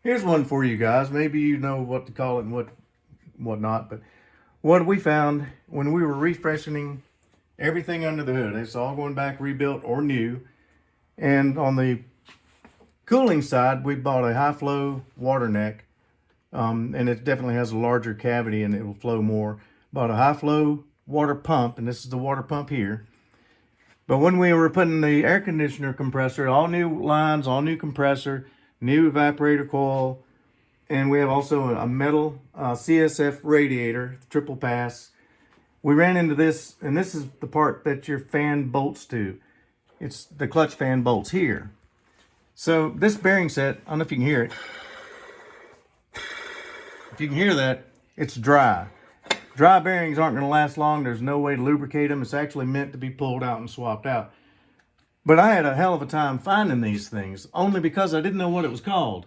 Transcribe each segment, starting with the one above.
Here's one for you guys. Maybe you know what to call it and what not, but what we found when we were refreshing everything under the hood, it's all going back rebuilt or new. And on the cooling side, we bought a high flow water neck, and it definitely has a larger cavity and it will flow more. Bought a high flow water pump, and this is the water pump here. But when we were putting the air conditioner compressor, all new lines, all new compressor, new evaporator coil, and we have also a metal CSF radiator, triple pass. We ran into this, and this is the part that your fan bolts to. It's the clutch fan bolts here. So this bearing set, I don't know if you can hear it. If you can hear that, it's dry. Dry bearings aren't going to last long. There's no way to lubricate them. It's actually meant to be pulled out and swapped out. But I had a hell of a time finding these things, only because I didn't know what it was called.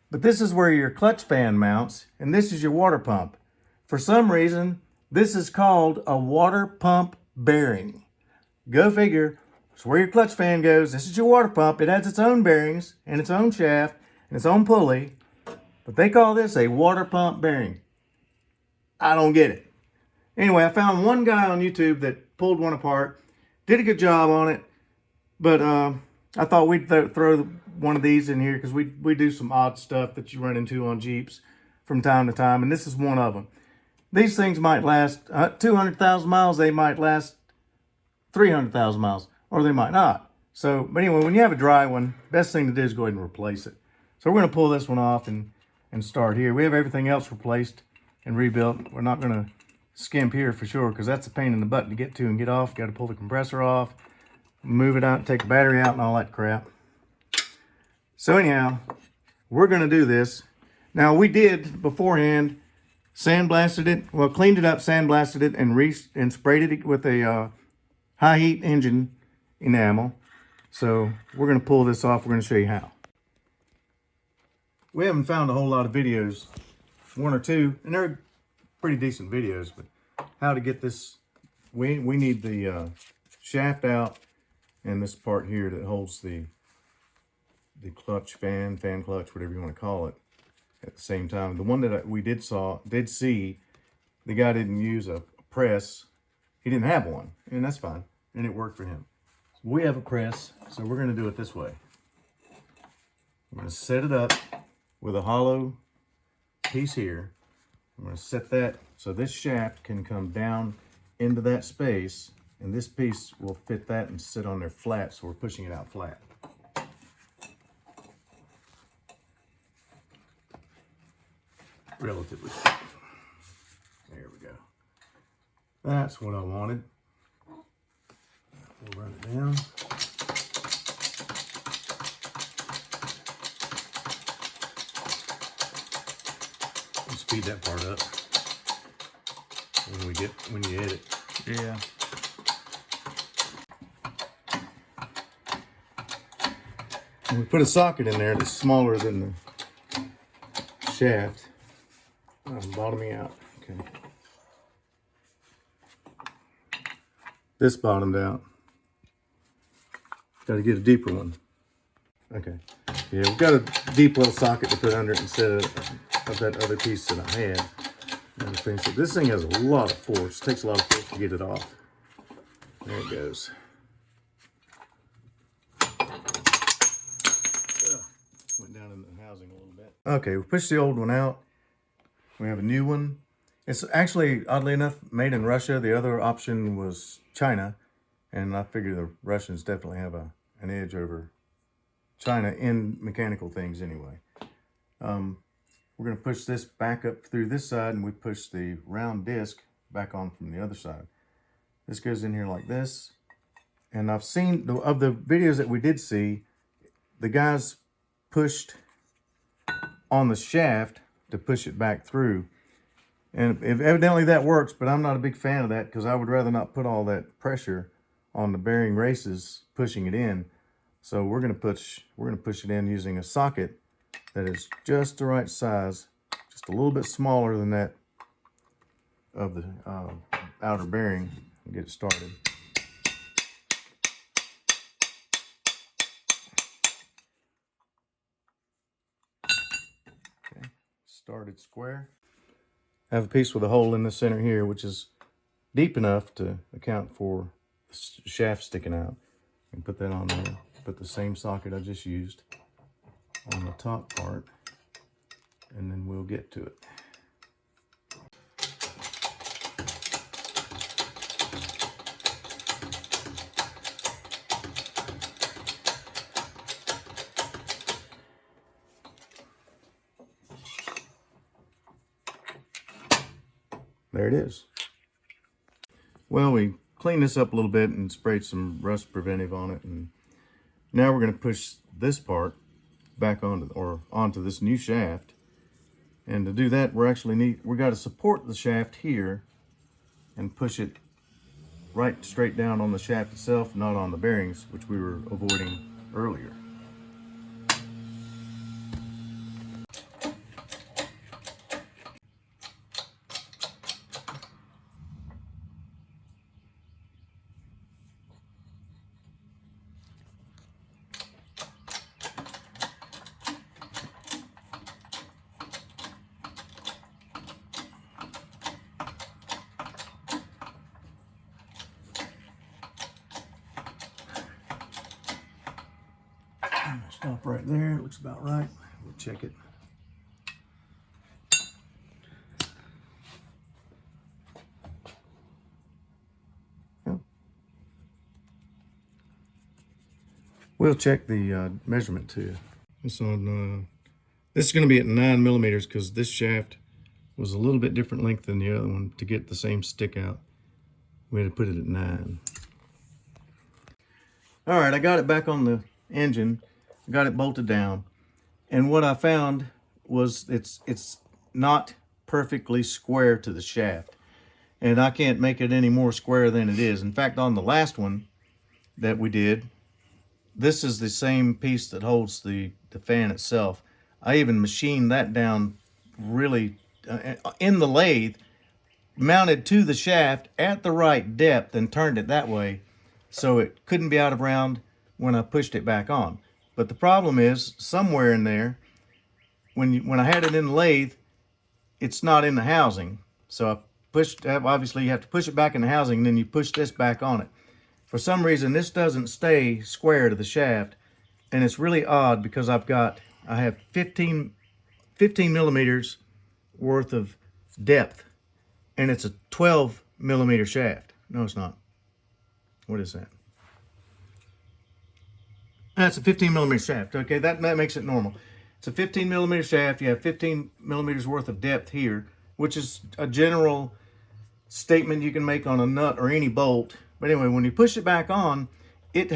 But this is where your clutch fan mounts, and this is your water pump. For some reason, this is called a water pump bearing. Go figure. It's where your clutch fan goes. This is your water pump. It has its own bearings and its own shaft and its own pulley. But they call this a water pump bearing. I don't get it. Anyway, I found one guy on YouTube that pulled one apart. Did a good job on it. But I thought we'd throw one of these in here because we do some odd stuff that you run into on Jeeps from time to time. And this is one of them. These things might last 200,000 miles. They might last 300,000 miles. Or they might not. So, but anyway, when you have a dry one, best thing to do is go ahead and replace it. So we're going to pull this one off and start here. We have everything else replaced and rebuilt. We're not going to skimp here for sure because that's a pain in the butt to get to and get off. Got to pull the compressor off, move it out, take the battery out and all that crap. So anyhow, we're going to do this. Now we did beforehand sandblasted it, well cleaned it up, sandblasted it and sprayed it with a high heat engine enamel. So we're going to pull this off. We're going to show you how. We haven't found a whole lot of videos, one or two, and they're pretty decent videos, but how to get this, we need the shaft out and this part here that holds the clutch fan clutch, whatever you want to call it, at the same time. The one that we did see, the guy didn't use a press. He didn't have one, and that's fine, and it worked for him. So we have a press, so we're going to do it this way. I'm going to set it up with a hollow piece here. I'm going to set that so this shaft can come down into that space, and this piece will fit that and sit on there flat, so we're pushing it out flat. Relatively. There we go. That's what I wanted. We'll run it down. We'll speed that part up when you edit. Yeah. And we put a socket in there that's smaller than the shaft. Bottoming out. Okay. This bottomed out. Got to get a deeper one. Okay. Yeah, we've got a deep little socket to put under it instead of that other piece that I had. This thing has a lot of force. It takes a lot of force to get it off. There it goes. Went down in the housing a little bit. Okay, we pushed the old one out. We have a new one. It's actually, oddly enough, made in Russia. The other option was China. And I figure the Russians definitely have an edge over China in mechanical things anyway. We're going to push this back up through this side, and we push the round disc back on from the other side. This goes in here like this. And I've seen, of the videos that we did see, the guys pushed on the shaft to push it back through. And evidently that works, but I'm not a big fan of that because I would rather not put all that pressure on the bearing races pushing it in. So we're going to push it in using a socket that is just the right size, just a little bit smaller than that of the outer bearing, and get it started. started square. I have a piece with a hole in the center here, which is deep enough to account for the shaft sticking out. And put that on there. Put the same socket I just used on the top part, and then we'll get to it. There it is. Well, we cleaned this up a little bit and sprayed some rust preventive on it, and now we're going to push this part back onto this new shaft. And to do that, we got to support the shaft here and push it right straight down on the shaft itself, not on the bearings, which we were avoiding earlier. Stop right there, it looks about right. We'll check it. Yep. We'll check the measurement too. This is going to be at 9 millimeters because this shaft was a little bit different length than the other one. To get the same stick out, we had to put it at 9. All right, I got it back on the engine. Got it bolted down, and what I found was it's not perfectly square to the shaft, and I can't make it any more square than it is. In fact, on the last one that we did, this is the same piece that holds the fan itself. I even machined that down really in the lathe, mounted to the shaft at the right depth, and turned it that way so it couldn't be out of round when I pushed it back on. But the problem is, somewhere in there, when I had it in the lathe, it's not in the housing. So obviously you have to push it back in the housing, and then you push this back on it. For some reason, this doesn't stay square to the shaft, and it's really odd because I have 15 millimeters worth of depth, and it's a 12 millimeter shaft. No, it's not. What is that? That's a 15 millimeter shaft. Okay, that makes it normal. It's a 15 millimeter shaft. You have 15 millimeters worth of depth here, which is a general statement you can make on a nut or any bolt. But anyway, when you push it back on, it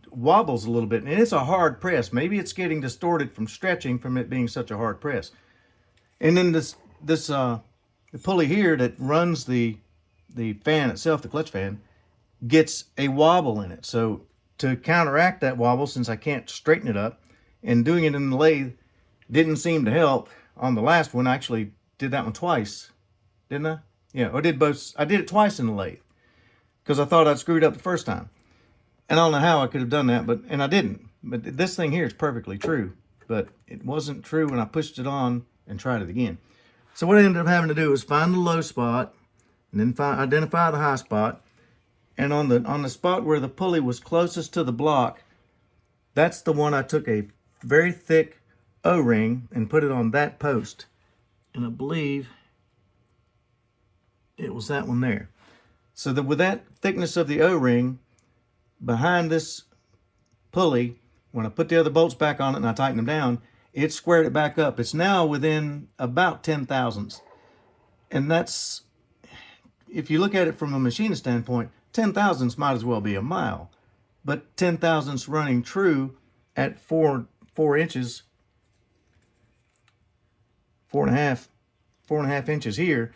wobbles a little bit, and it's a hard press. Maybe it's getting distorted from stretching from it being such a hard press. And then the pulley here that runs the fan itself, the clutch fan, gets a wobble in it. So to counteract that wobble, since I can't straighten it up, and doing it in the lathe didn't seem to help. On the last one, I actually did that one twice, didn't I? Yeah, I did both. I did it twice in the lathe because I thought I'd screwed up the first time. And I don't know how I could have done that, and I didn't. But this thing here is perfectly true, but it wasn't true when I pushed it on and tried it again. So what I ended up having to do is find the low spot, and then identify the high spot. And on the spot where the pulley was closest to the block, that's the one I took a very thick O-ring and put it on that post. And I believe it was that one there. So that with that thickness of the O-ring behind this pulley, when I put the other bolts back on it and I tightened them down, it squared it back up. It's now within about 10 thousandths. And that's, if you look at it from a machinist standpoint, 10 thousandths might as well be a mile. But 10 thousandths running true at 4 inches, 4.5 inches here,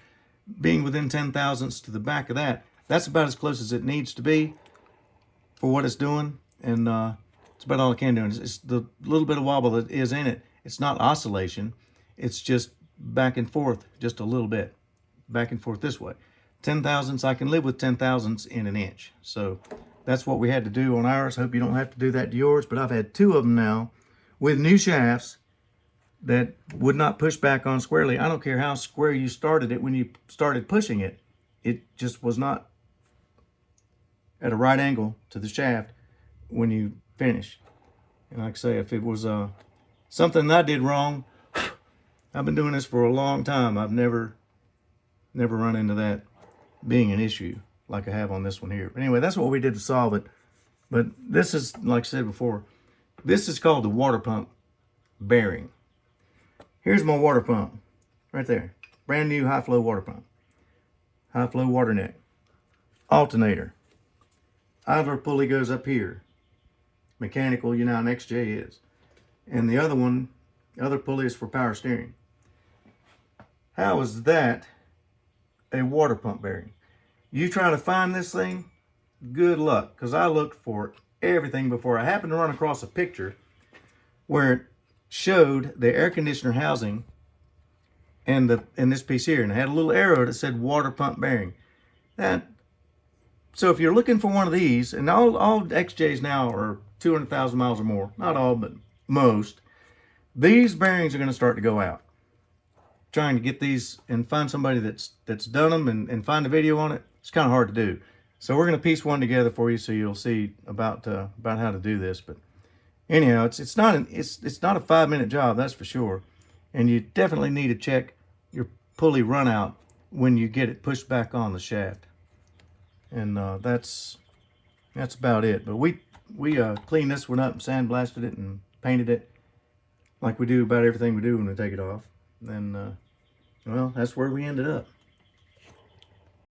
being within 10 thousandths to the back of that, that's about as close as it needs to be for what it's doing. And it's about all it can do. And it's the little bit of wobble that is in it. It's not oscillation. It's just back and forth just a little bit. Back and forth this way. 10 thousandths, I can live with 10 thousandths in an inch. So that's what we had to do on ours. Hope you don't have to do that to yours, but I've had 2 of them now with new shafts, that would not push back on squarely. I don't care how square you started it when you started pushing it. It just was not at a right angle to the shaft when you finish. And like I say, if it was something I did wrong, I've been doing this for a long time. I've never run into that being an issue like I have on this one here. But anyway, that's what we did to solve it. But this is, like I said before, this is called the water pump bearing. Here's my water pump right there. Brand new high flow water pump. High flow water neck. Alternator. Idler pulley goes up here. Mechanical, you know how an XJ is. And the other one, the other pulley is for power steering. How is that a water pump bearing? You try to find this thing, good luck, because I looked for everything before. I happened to run across a picture where it showed the air conditioner housing and this piece here, and it had a little arrow that said water pump bearing. So if you're looking for one of these, and all XJs now are 200,000 miles or more, not all, but most, these bearings are going to start to go out. Trying to get these and find somebody that's done them and find a video on it, it's kind of hard to do. So we're going to piece one together for you so you'll see about how to do this. But anyhow, it's not a 5-minute job, that's for sure. And you definitely need to check your pulley run out when you get it pushed back on the shaft. And that's about it. But we cleaned this one up and sandblasted it and painted it like we do about everything we do when we take it off. And well, that's where we ended up.